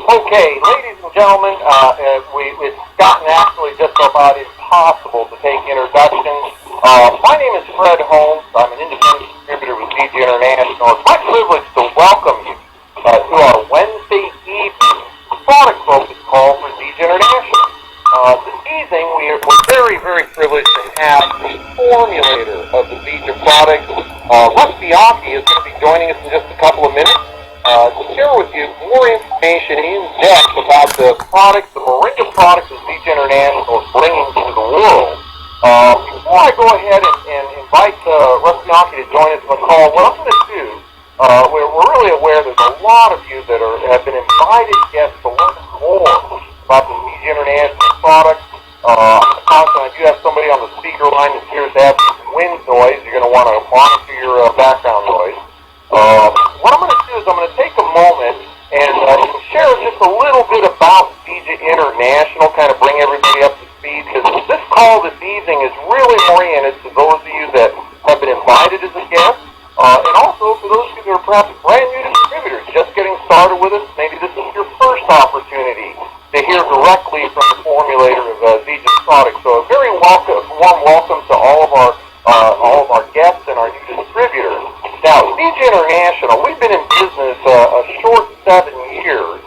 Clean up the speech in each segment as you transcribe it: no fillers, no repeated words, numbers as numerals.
Okay, ladies and gentlemen, it's gotten actually just about impossible to take introductions. My name is Fred Holmes. I'm an independent distributor with DJ International. It's my privilege to welcome you to our Wednesday evening product focus call for DJ International. This evening, we're very, very privileged to have the formulator of the DJ product, Russ Bianchi, is going to be joining us in just a couple of minutes. To share with you more information in depth about the products, the Moringa products that DJ International is bringing to the world. Before I go ahead and invite Russ Bianchi to join us on the call, what I'm going to do, we're really aware there's a lot of you that have been invited guests to learn more about the DJ International products. If you have somebody on the speaker line that hears that wind noise, you're going to want to monitor your background noise. What I'm going to do is I'm going to take a moment and share just a little bit about DJ International, kind of bring everybody up to speed, because this call this evening is really oriented to those of you that have been invited as a guest, and also for those of you that are perhaps brand new distributors, just getting started with us. Maybe this is your first opportunity to hear directly from the formulator of DJ's products. So a very warm welcome to all of our guests and our new distributors. Now, DJ International, we've been in business a short 7 years,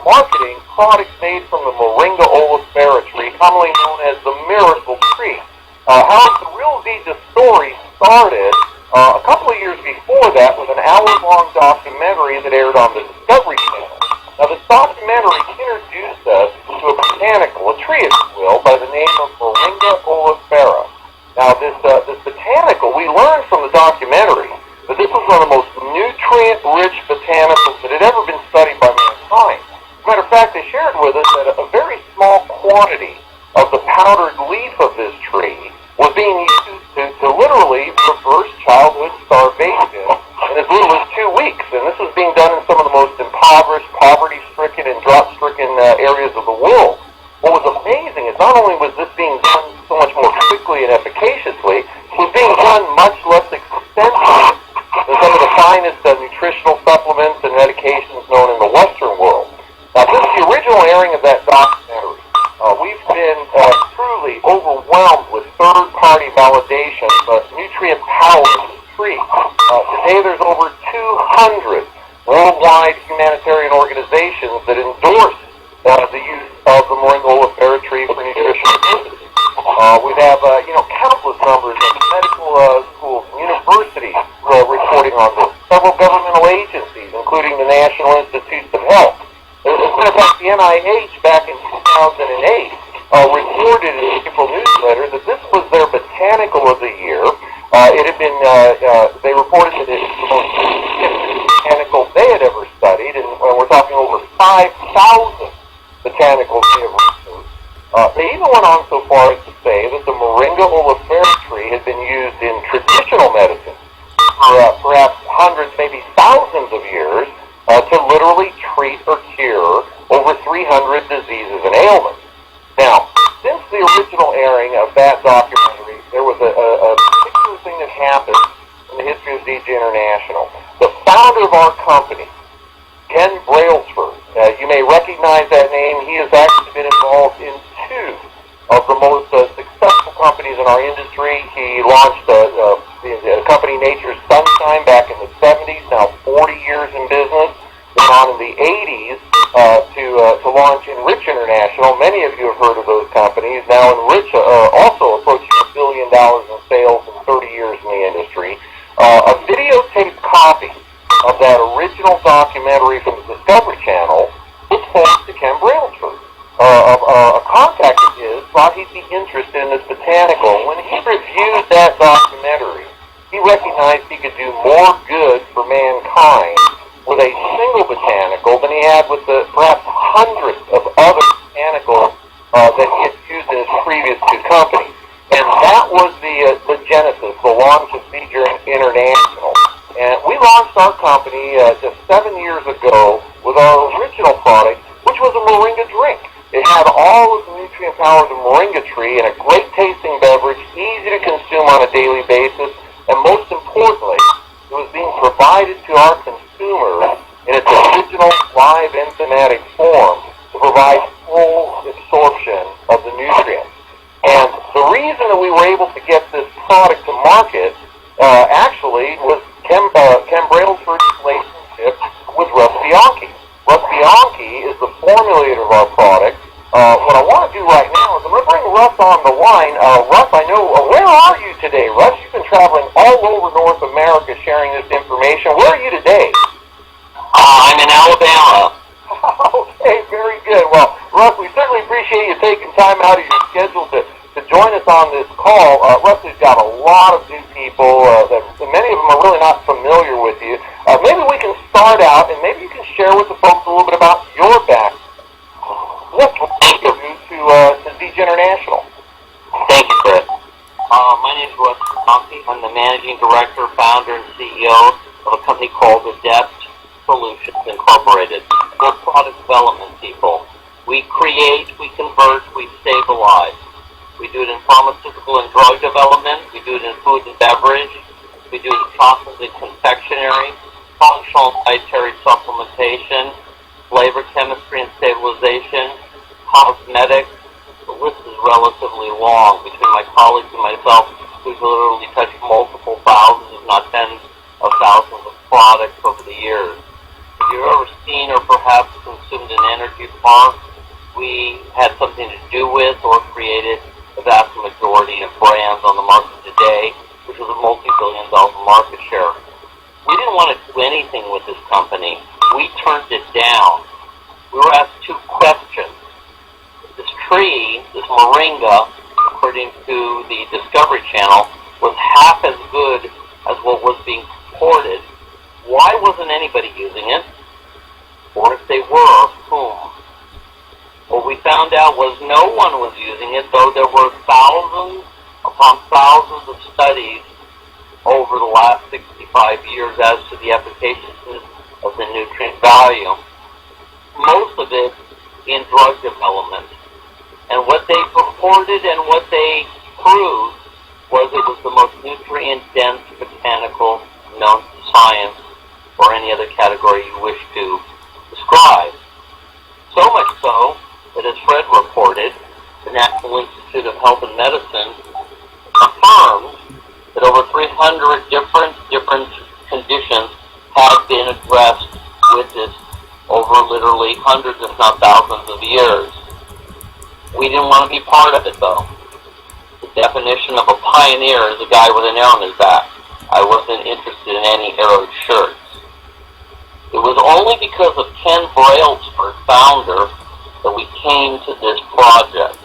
marketing products made from the Moringa oleifera tree, commonly known as the miracle tree. How the real DJ story started a couple of years before that with an hour-long documentary that aired on the Discovery Channel. Now, this documentary introduced us to a botanical, a tree, if you will, by the name of Moringa oleifera. Now, this botanical, we learned from the documentary that this was one of the most nutrient-rich botanicals that had ever been studied by mankind. As a matter of fact, they shared with us that a very small quantity of the powdered leaf of this tree was being used to literally reverse childhood starvation in as little as 2 weeks. And this was being done in some of the most impoverished, poverty-stricken, and drought-stricken areas of the world. What was amazing is not only was this being done so much more quickly and efficaciously, it was being done much less expensively than some of the finest nutritional supplements and medications known in the Western world. Now, since the original airing of that documentary, we've been truly overwhelmed with third-party validation of nutrient power of the tree. Today, there's over 200 worldwide humanitarian organizations that endorse the use of the Moringa oleifera tree for nutritional purposes. We have, countless numbers of medical schools and universities reporting on this. Several governmental agencies, including the National Institutes of Health. As a matter of fact, the NIH back in 2008 reported in the April newsletter that this was their botanical of the year. It had been, they reported that it was the most significant botanical they had ever studied, and we're talking over 5,000 botanicals they have researched. They even went on so far as to say that the Moringa oleifera tree had been used in traditional medicine for perhaps hundreds, maybe thousands of years to literally treat or cure over 300 diseases and ailments. Now, since the original airing of that documentary, there was a particular thing that happened in the history of DJ International. The founder of our company, Ken Brailsford, you may recognize that name. He has actually been involved in 2 of the most successful companies in our industry. He launched the company Nature's Sunshine back in the 70s, now 40 years in business. Went on in the 80s to launch Enrich International. Many of you have heard of those companies. Now Enrich also approaching $1 billion in sales in 30 years in the industry. A videotaped copy of that original documentary from the Discovery Channel was sent to Ken Brailsford. A contact of his thought he'd be interested in this botanical. When he reviewed that documentary, he recognized he could do more good for mankind with a single botanical than he had with the perhaps hundreds of other botanicals that he had used in his previous 2 companies. And that was the genesis, the launch of DJ International. And we launched our company just 7 years ago with our original product, which was a Moringa drink. It had all of the nutrient power of the Moringa tree in a great tasting beverage, easy to consume on a daily basis, and most importantly, it was being provided to our consumers in its original live enzymatic form to provide full absorption of the nutrients. And the reason that we were able to get this product to market actually was Ken Braille's relationship with Russ Bianchi. Russ Bianchi is the formulator of our product. What I want to do right now is I'm going to bring Russ on the line. Russ, I know, where are you today? Russ, you've been traveling all over North America sharing this information. Where are you today? I'm in Alabama. Okay, very good. Well, Russ, we certainly appreciate you taking time out of your schedule to join us on this call. Russ has got a lot of new people that many of them are really not familiar with you. Maybe we can start out, and maybe you can share with the folks a little bit about your background. What brought you to ZJ International? Thank you, Chris. My name is Russ Bianchi. I'm the managing director, founder, and CEO of a company called Adept Solutions Incorporated. We're product development people. We create, we convert, we stabilize. We do it in pharmaceutical and drug development. We do it in food and beverage. We do it in chocolate and confectionery, functional and dietary supplementation, flavor chemistry and stabilization, cosmetics. The list is relatively long. Between my colleagues and myself, we've literally touched multiple thousands, if not tens of thousands of products over the years. If you've ever seen or perhaps consumed an energy bar, we had something to do with or created the vast majority of brands on the market today, which was a multi-billion-dollar market share. We didn't want to do anything with this company. We turned it down. We were asked two questions. This tree, this moringa, according to the Discovery Channel, was half as good as what was being purported. Why wasn't anybody using it? Or if they were, whom? What we found out was no one was using it, though there were thousands upon thousands of studies over the last 65 years as to the efficaciousness of the nutrient value. Most of it in drug development. And what they purported and what they proved was it was the most nutrient-dense botanical known to science or any other category you wish to describe. So much so that, as Fred reported, the National Institute of Health and Medicine affirmed that over 300 different conditions had been addressed with this over literally hundreds, if not thousands of years. We didn't want to be part of it, though. The definition of a pioneer is a guy with an arrow in his back. I wasn't interested in any arrowed shirts. It was only because of Ken Brailsford, founder, that we came to this project.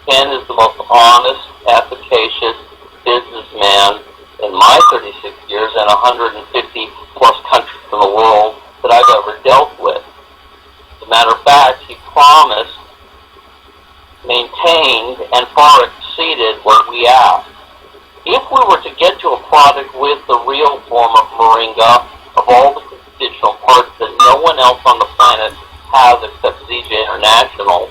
Ken is the most honest, efficacious businessman in my 36 years and 150 plus countries in the world that I've ever dealt with. As a matter of fact, he promised, maintained, and far exceeded what we asked. If we were to get to a product with the real form of moringa, of all the constituent parts that no one else on the planet has except ZJ International,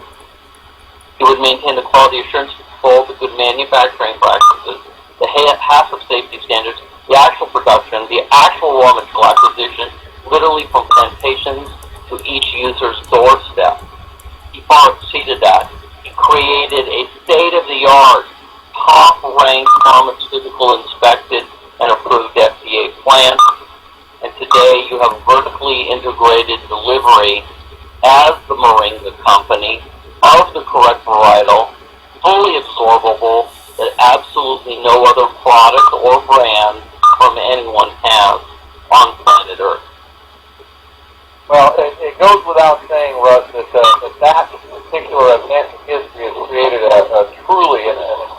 it would maintain the quality assurance control, the good manufacturing practices, the HACCP safety standards, the actual production, the actual raw material acquisition, literally from plantations to each user's doorstep. He far exceeded that. He created a state-of-the-art, top-ranked pharmaceutical inspected and approved FDA plant. And today you have vertically integrated delivery as the moringa company of the correct varietal, fully absorbable, that absolutely no other product or brand from anyone has on planet Earth. Well, it goes without saying, Russ, that particular event in history has created a truly an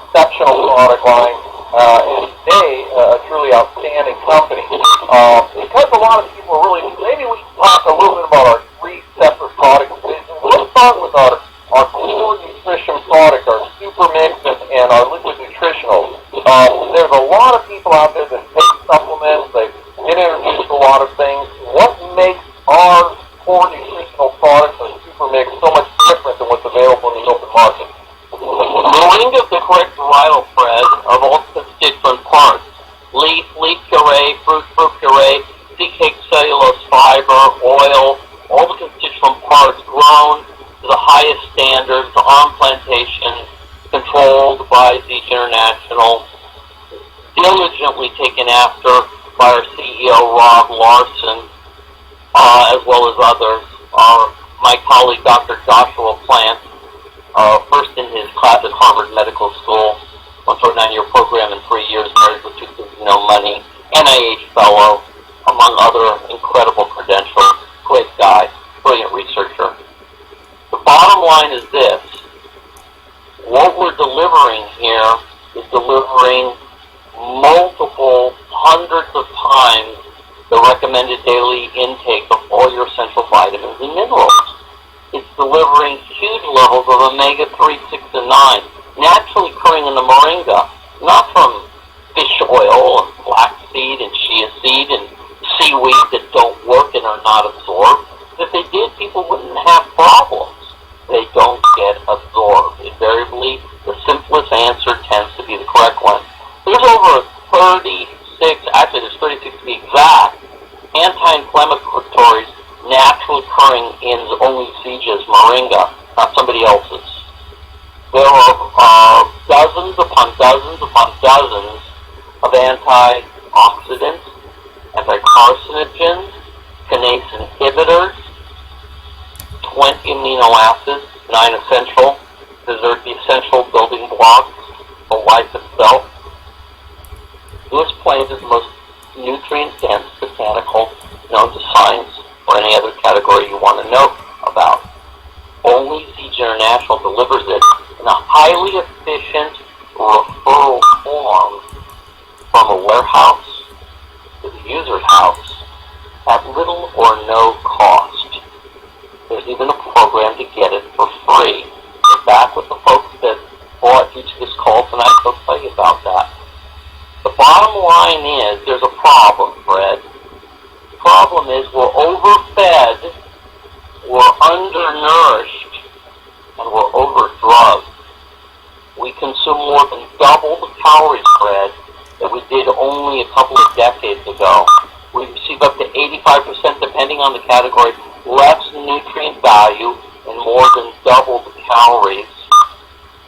exceptional product line, and today a truly outstanding company. Because a lot of people are really, maybe we can talk a little bit about our three separate product divisions. Let's start with our core nutrition product, our super mix, and our liquid nutritionals. There's a lot of people out there that take supplements, they get introduced to a lot of things. What makes our core nutritional products and super mix so much different than what's available in the open market? Moringa is the correct varietal, Fred, of all constituent parts. Leaf puree, fruit puree, sea cake cellulose fiber, oil, all the constituent parts grown to the highest standards on plantations, controlled by Siege International, diligently taken after by our CEO, Rob Larson, as well as others. My colleague, Dr. Joshua Plant, first in his class at Harvard Medical School, went through a 9-year program in 3 years, married with 2 kids, no money, NIH fellow, among other incredible credentials. Great guy, brilliant researcher. The bottom line is this. What we're delivering here is delivering multiple hundreds of times the recommended daily intake of all your essential vitamins and minerals. It's delivering huge levels of omega-3, 6, and 9, naturally occurring in the moringa, not from fish oil and flaxseed and chia seed and seaweed that don't work and are not absorbed. If they did, people wouldn't have problems. They don't get absorbed. Invariably, the simplest answer tends to be the correct one. There's over 36, actually there's 36 to be exact, anti-inflammatories naturally occurring in only Siege's moringa, not somebody else's. There are dozens upon dozens upon dozens of antioxidants, anti-carcinogens, kinase inhibitors, 20 amino acids, 9 essential, because they're the essential building blocks of life itself. This plant is the most nutrient-dense botanical known to science, or any other category you want to know about. Only Siege International delivers it in a highly efficient referral form from a warehouse to the user's house at little or no cost. There's even a program to get it for free. In fact, with the folks that bought each of this call tonight, they'll tell you about that. The bottom line is there's a problem, Fred. The problem is we're overfed, we're undernourished, and we're overdrugged. We consume more than double the calories, Fred, that we did only a couple of decades ago. We receive up to 85%, depending on the category, less nutrient value and more than double the calories.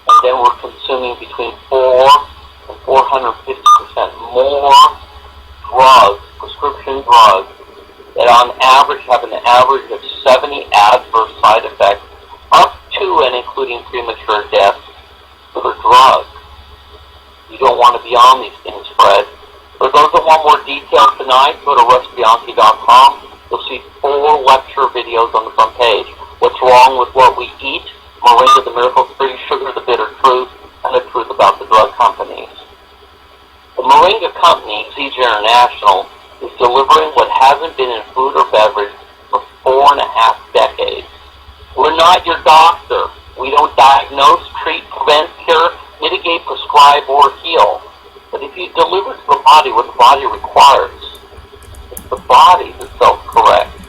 And then we're consuming between 4 and 450% more drugs, prescription drugs, that on average have an average of 70 adverse side effects, up to and including premature death for the drug. You don't want to be on these things, Fred. For those that want more details tonight, go to russbianchi.com. You'll see 4 lecture videos on the front page. What's wrong with what we eat? Moringa, the miracle-free sugar, the bitter truth, and the truth about the drug companies. The Moringa company, Siege International, is delivering what hasn't been in food or beverage for 4.5 decades. We're not your doctor. We don't diagnose, treat, prevent, cure, mitigate, prescribe, or heal. But if you deliver to the body what the body requires, it's the body that self-corrects.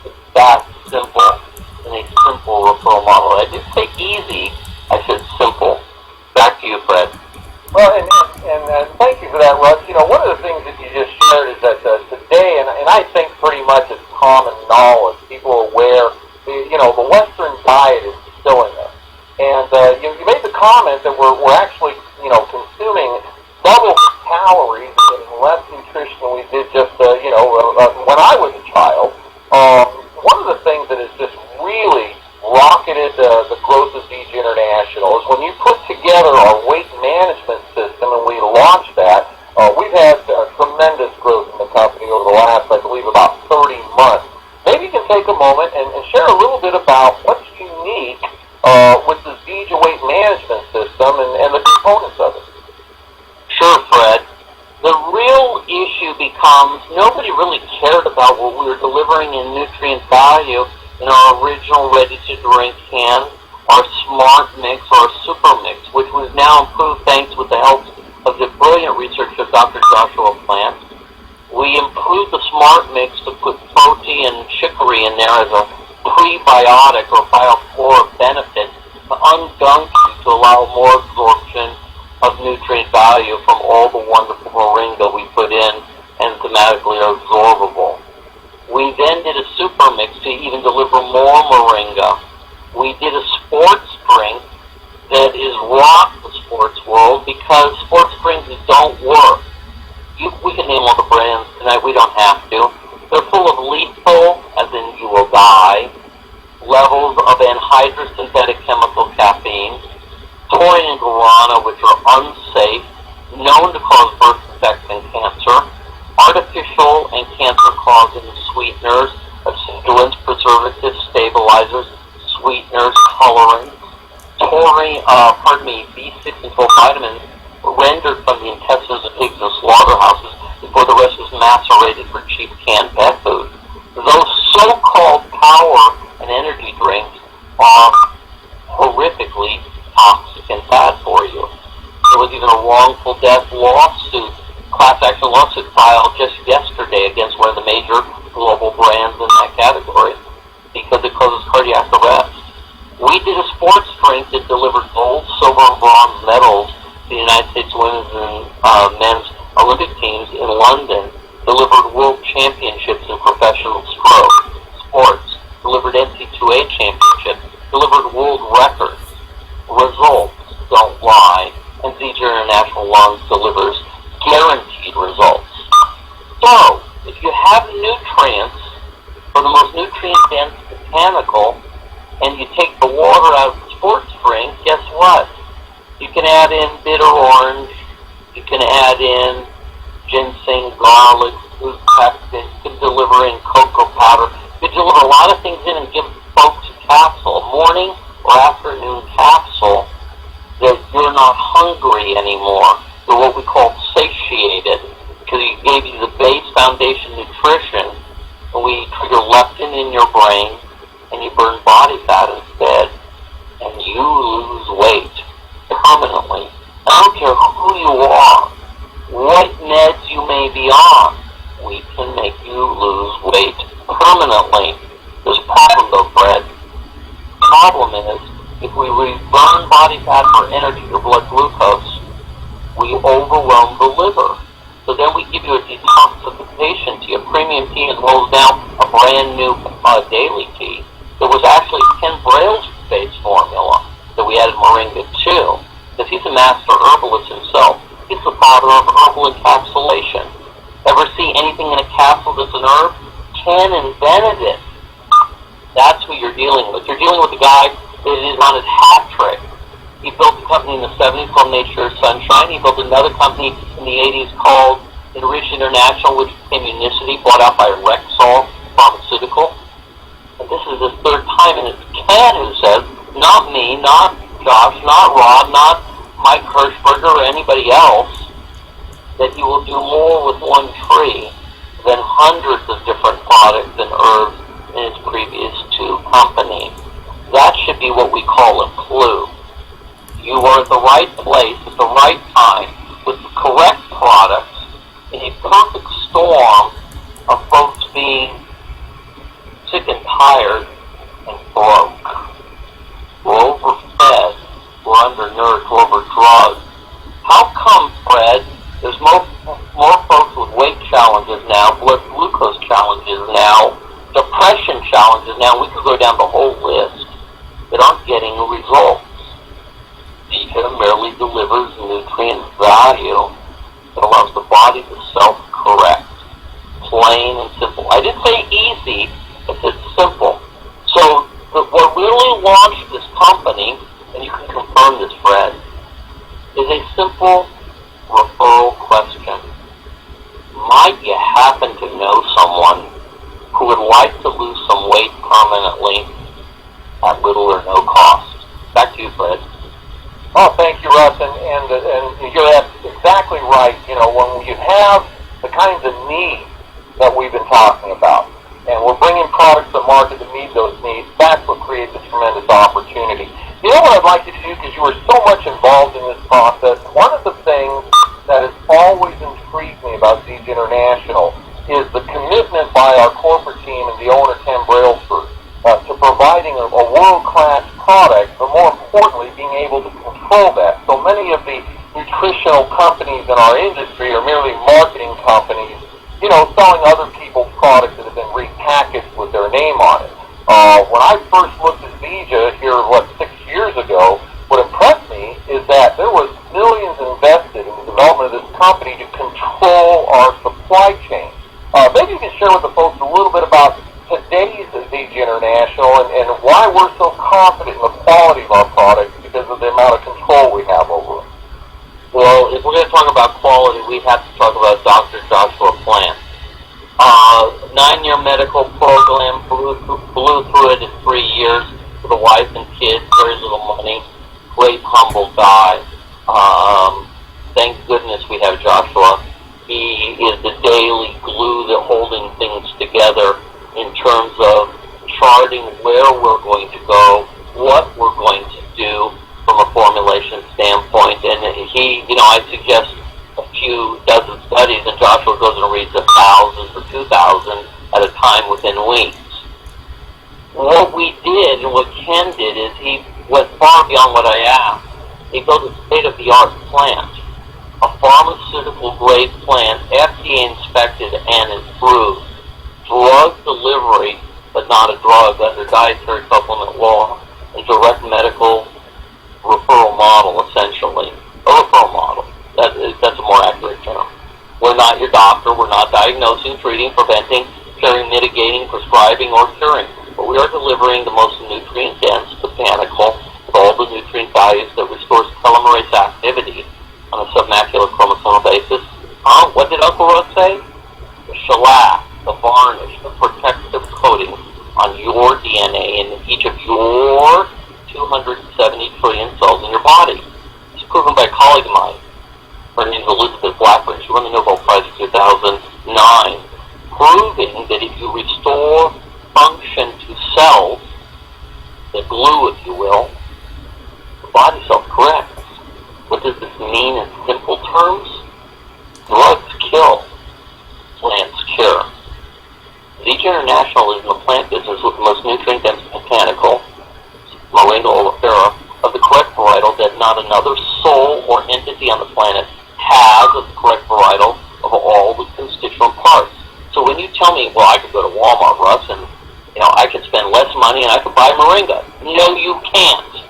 It's that simple in a simple referral model. I didn't say easy, I said simple. Back to you, Fred. Well, and thank you for that, Russ. You know, one of the things that you just shared is that today, and I think pretty much it's common knowledge, people are aware, the Western diet is still in there. And you made the comment that we're actually, consuming double calories and getting less nutrition than we did just, when I was a child. One of the things that has just really rocketed the growth of Siege International is when you put together our weight management system and we launched that, we've had tremendous growth in the company over the last, I believe, about 30 months. Maybe you can take a moment and share a little bit about what's unique with the Siege weight management system and the components of it. Sure, Fred. The real issue becomes nobody really cared about what we were delivering in nutrient value in our original ready-to-drink can, our Smart Mix, or our Super Mix, which was now improved thanks with the help of the brilliant research of Dr. Joshua Plant. We improved the Smart Mix to put protein and chicory in there as a prebiotic or bioflora benefit to ungunk you to allow more absorption of nutrient value from all the wonderful moringa we put in, enzymatically absorbable. We then did a super mix to even deliver more moringa. We did a sports drink that is rocked the sports world because sports drinks don't work. We can name all the brands tonight. We don't have to. They're full of lethal, as in you will die, levels of anhydrous synthetic chemical caffeine, taurine and guarana, which are unsafe, known to cause birth defects and cancer, artificial and cancer-causing sweeteners, acidulants, preservatives, stabilizers, sweeteners, colorants, B6 and 12 vitamins rendered from the intestines of pigs in slaughterhouses before the rest was macerated for cheap canned pet food. Those so-called power and energy drinks are horrifically toxic and bad for you. There was even a wrongful death lawsuit, class action lawsuit filed just yesterday against one of the major global brands in that category because it causes cardiac arrest. We did a sports drink that delivered gold, silver, and bronze medals to the United States women's and men's Olympic teams in London, delivered world championships in professional sports, delivered NC2A championships, delivered world records. Results don't lie, and ZJ International Lungs delivers guaranteed results. So, if you have nutrients for the most nutrient-dense botanical, and you take the water out of the sports drink, guess what? You can add in bitter orange, you can add in ginseng, garlic, blue pepper, you can deliver in cocoa powder. You can deliver a lot of things in and give folks a capsule, a morning or afternoon capsule, that you're not hungry anymore. You're what we call satiated, because we gave you the base foundation nutrition, and we trigger leptin in your brain, and you burn body fat instead, and you lose weight permanently. I don't care who you are, what meds you may be on, we can make you lose weight permanently. There's a problem though, Fred. The problem is, if we burn body fat for energy or blood glucose, we overwhelm the liver. So then we give you a detoxification tea, a premium tea, as well as now a brand new daily tea. There was actually Ken Braille's base formula that we added moringa to, because he's a master herbalist himself. He's the father of herbal encapsulation. Ever see anything in a capsule that's an herb? Ken invented it. That's who you're dealing with. You're dealing with a guy that is on his hat trick. He built a company in the 70s called Nature Sunshine. He built another company in the 80s called Enrich International, which became Unicity, bought out by Rexall Pharmaceutical. And this is his third time, and it's Ken who says, not me, not Josh, not Rod, not Mike Hirschberger or anybody else, that he will do more with one tree than hundreds of different products and herbs in his previous two companies. That should be what we call a clue. You are at the right place at the right time with the correct products in a perfect storm of folks being sick and tired and broke. We're overfed, we're undernourished, we're overdrugged. How come, Fred, there's more folks with weight challenges now, blood glucose challenges now, depression challenges now, we could go down the whole list, that aren't getting results? Zika merely delivers nutrient value that allows the body to self-correct. Plain and simple. I didn't say easy, I said simple. So what really launched this company, and you can confirm this, Fred, is a simple referral question. Might you happen to know someone who would like to lose some weight permanently at little or no cost? Back to you, Fred. Oh, thank you, Russ, and you're exactly right. You know, when you have the kinds of needs that we've been talking about, and we're bringing products to market to meet those needs, that's what creates a tremendous opportunity. You know what I'd like you to do, because you were so much involved in this process, one of the things that has always intrigued me about ZJ International is the commitment by our corporate team and the owner, Ken Brailsford, to providing a world-class product, but more importantly, being able to control that. So many of the nutritional companies in our industry are merely marketing companies. selling other people's products that have been repackaged with their name on it. When I first looked at Vija here, 6 years ago, what impressed me is that there was millions invested in the development of this company to control our supply chain. Maybe you can share with the folks a little bit about today's Vija International and why we're so confident in the quality of our products because of the amount of control we have over it. Well, if we're going to talk about quality, we have to talk about Dr. Joshua Plant. 9-year medical program, blew through it in 3 years with a wife and kids, very little money, great humble guy. Thank goodness we have Joshua. He is the daily glue that's holding things together in terms of charting where we're going to go, what we're going to do from a formulation standpoint. And he, I suggest a few dozen studies, and Joshua goes and reads 1,000 or 2,000 at a time within weeks. What we did and what Ken did is he went far beyond what I asked. He built a state-of-the-art plant, a pharmaceutical-grade plant, FDA inspected and approved, drug delivery, but not a drug under dietary supplement law, a direct medical referral model, essentially. A referral model. That's a more accurate term. We're not your doctor. We're not diagnosing, treating, preventing, curing, mitigating, prescribing, or curing. But we are delivering the most nutrient-dense botanical with all the nutrient values that restores telomerase activity on a submacular chromosomal basis. What did Uncle Russ say? The shellac, the varnish, the protective coating on your DNA in each of your 270 trillion cells in your body. It's proven by a colleague of mine. Her name is Elizabeth Blackburn. She won the Nobel Prize in 2009, proving that if you restore function to cells, the glue, if you will, the body self-corrects. What does this mean in simple terms? Drugs kill, plants cure. Vija International is in the plant business with the most nutrient-dense botanical, Moringa oleifera, of the correct varietal that not another soul or entity on the planet has of the correct varietal of all the constituent parts. So when you tell me, well, I could go to Walmart, Russ, and I could spend less money and I could buy moringa. No, you can't.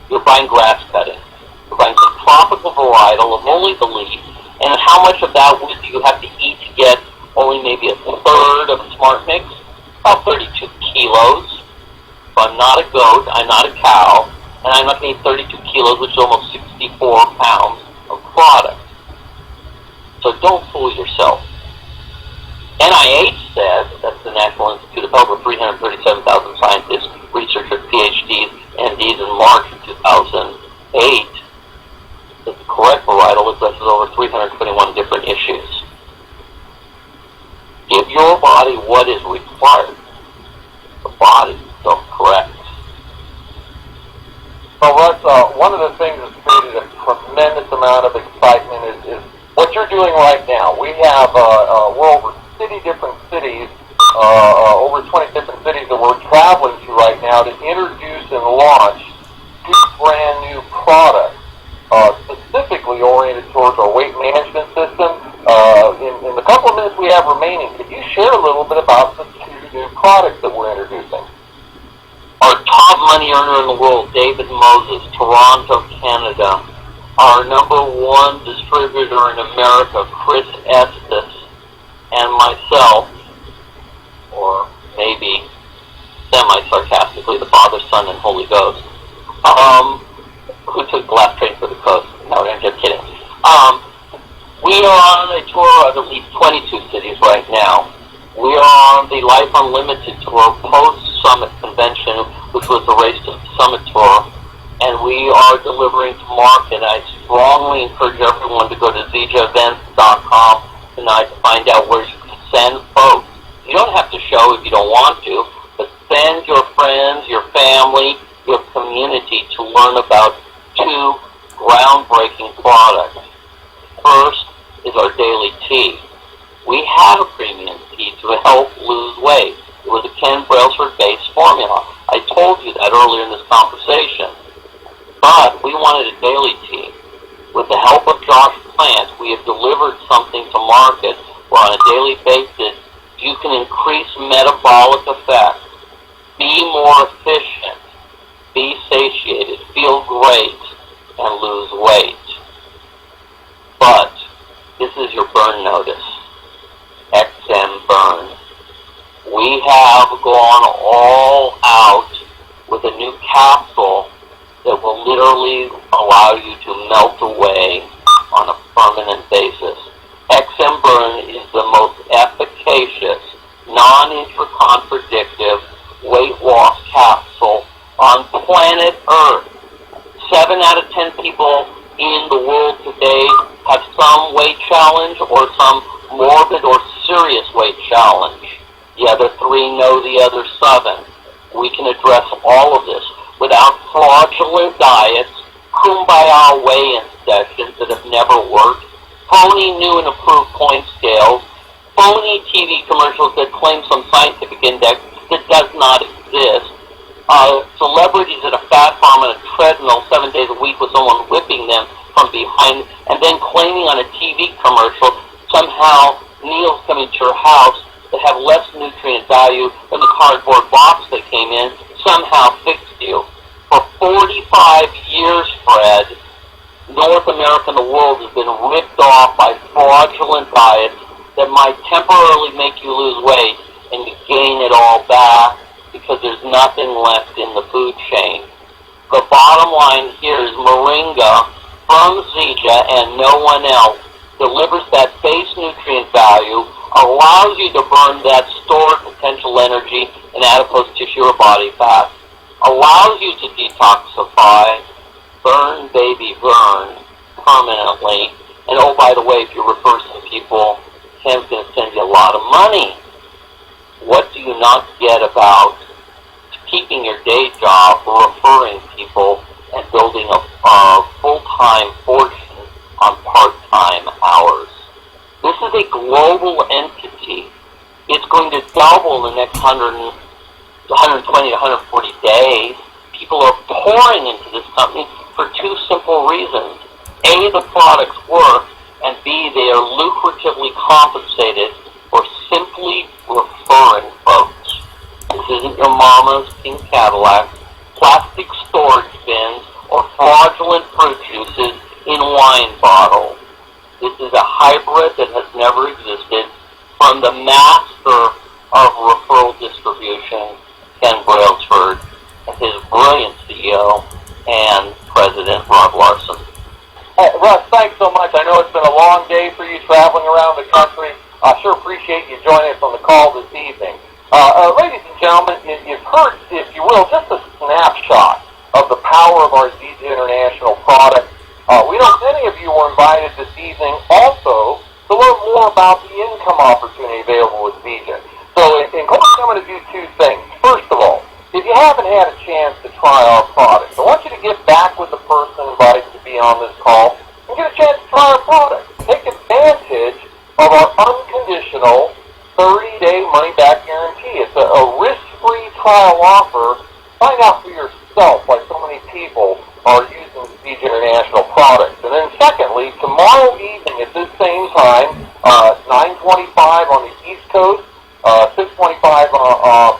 You're buying grass cutting. You're buying some tropical varietal of only the leaf, and how much of that would you have to eat to get only maybe a third of a smart mix? About 32 kilos. So I'm not a goat, I'm not a cow, and I'm not going to eat 32 kilos, which is almost 64 pounds of product. So don't fool yourself. NIH said, that's the National Institute of Health, with 337,000 scientists, researchers, PhDs, MDs in March of 2008, that the correct varietal addresses over 321 different issues. Give your body what is required. The body self-corrects. Well, Russ, one of the things that's created a tremendous amount of excitement is what you're doing right now. We have, we're over 50 different cities, over 20 different cities that we're traveling to right now to introduce and launch 2 brand new products, specifically oriented towards our weight management system. In the couple of minutes we have remaining, could you share a little bit about the 2 new products that we're introducing? Our top money earner in the world, David Moses, Toronto, Canada. Our #1 distributor in America, Chris Estes, and myself, or maybe semi-sarcastically, the Father, Son, and Holy Ghost, who took the last train for the coast. No, I'm just kidding. We are on a tour of at least 22 cities right now. We are on the Life Unlimited tour, post-summit convention, which was the Race to the Summit tour, and we are delivering to market. I strongly encourage everyone to go to zijaevents.com tonight to find out where you can send folks. You don't have to show if you don't want to, but send your friends, your family, your community to learn about 2 groundbreaking products. First is our daily tea. We have a premium tea to help lose weight. It was a Ken Brailsford-based formula. I told you that earlier in this conversation. But we wanted a daily tea. With the help of Josh Plant, we have delivered something to market where on a daily basis you can increase metabolic effects, be more efficient, be satiated, feel great, and lose weight. But this is your burn notice. XM Burn. We have gone all out with a new capsule that will literally allow you to melt away on a permanent basis. XM Burn is the most efficacious, non-intracontradictive weight loss capsule on planet Earth. 7 out of 10 people in the world today have some weight challenge or some morbid or serious weight challenge. The other 3 know the other 7. We can address all of this without fraudulent diets, kumbaya weigh-in sessions that have never worked, phony new and improved point scales, phony TV commercials that claim some scientific index that does not exist, celebrities at a fat farm on a treadmill 7 days a week with someone whipping them from behind, and then claiming on a TV commercial somehow meals coming to your house that have less nutrient value than the cardboard box that came in somehow fixed you. For 45 years, Fred, North America and the world has been ripped off by fraudulent diets that might temporarily make you lose weight and you gain it all back because there's nothing left in the food chain. The bottom line here is Moringa from Zija and no one else delivers that base nutrient value, allows you to burn that stored potential energy in adipose tissue or body fat, allows you to detoxify, burn baby burn permanently, and oh by the way, if you refer some people, Ken's going to send you a lot of money. What do you not get about keeping your day job, referring people, and building a full-time fortune on part-time hours? This is a global entity. It's going to double in the next 120 to 140 days. People are pouring into this company for 2 simple reasons. A, the products work, and B, they are lucratively compensated for simply referring folks. This isn't your mama's pink Cadillac, plastic storage bins, or fraudulent fruit juices in wine bottles. This is a hybrid that has never existed from the master of referral distribution, Ken Brailsford, and his brilliant CEO and President Rob Larson. Russ, thanks so much. I know it's been a long day for you traveling around the country. I sure appreciate you joining us on the call this evening. Ladies and gentlemen, you've heard, if you will, just a snapshot of the power of our Zija International product. We know many of you were invited this evening also to learn more about the income opportunity available with Zija. So in closing, I'm going to do 2 things. First of all, if you haven't had a chance to try our product, I want you to get back with the person invited to be on this call and get a chance to try our product. Take advantage of our unconditional 30-day money-back guarantee. It's a risk-free trial offer. Find out for yourself why so many people are using Zija International products. And then secondly, tomorrow evening at this same time, 9:25 on the East Coast, 6:25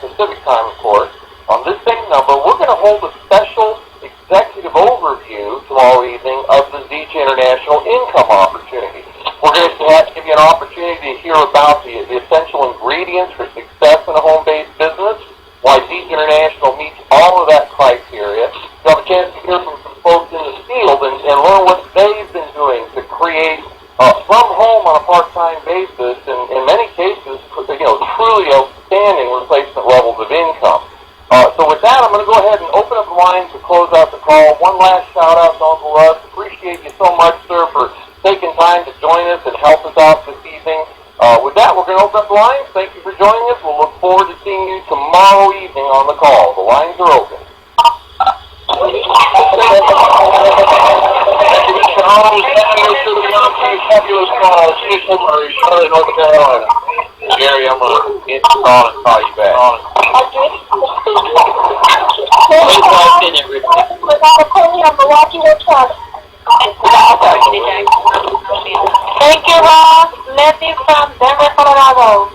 Pacific time, of course, on this same number, we're going to hold a special executive overview tomorrow evening of the Zija International income opportunity. We're going to give you an opportunity to hear about the essential ingredients for success in a home-based business, why Zija International meets all of that criteria. You'll have a chance to hear from some folks in the field and learn what they've been doing to create from home on a part-time basis, and in many cases, truly outstanding replacement levels of income. So with that, I'm going to go ahead and open up the line to close out the call. One last shout-out to Uncle Russ. Appreciate you so much, sir, for taking time to join us and help us out this evening. With that, we're going to open up the lines. Thank you for joining us. We'll look forward to seeing you tomorrow evening on the call. The lines are open. Fabulous call. Charlotte, North Carolina. Jerry, I'm going to get the call and call you back. Milwaukee, Wisconsin. Thank you, Ross. Letty from Denver, Colorado.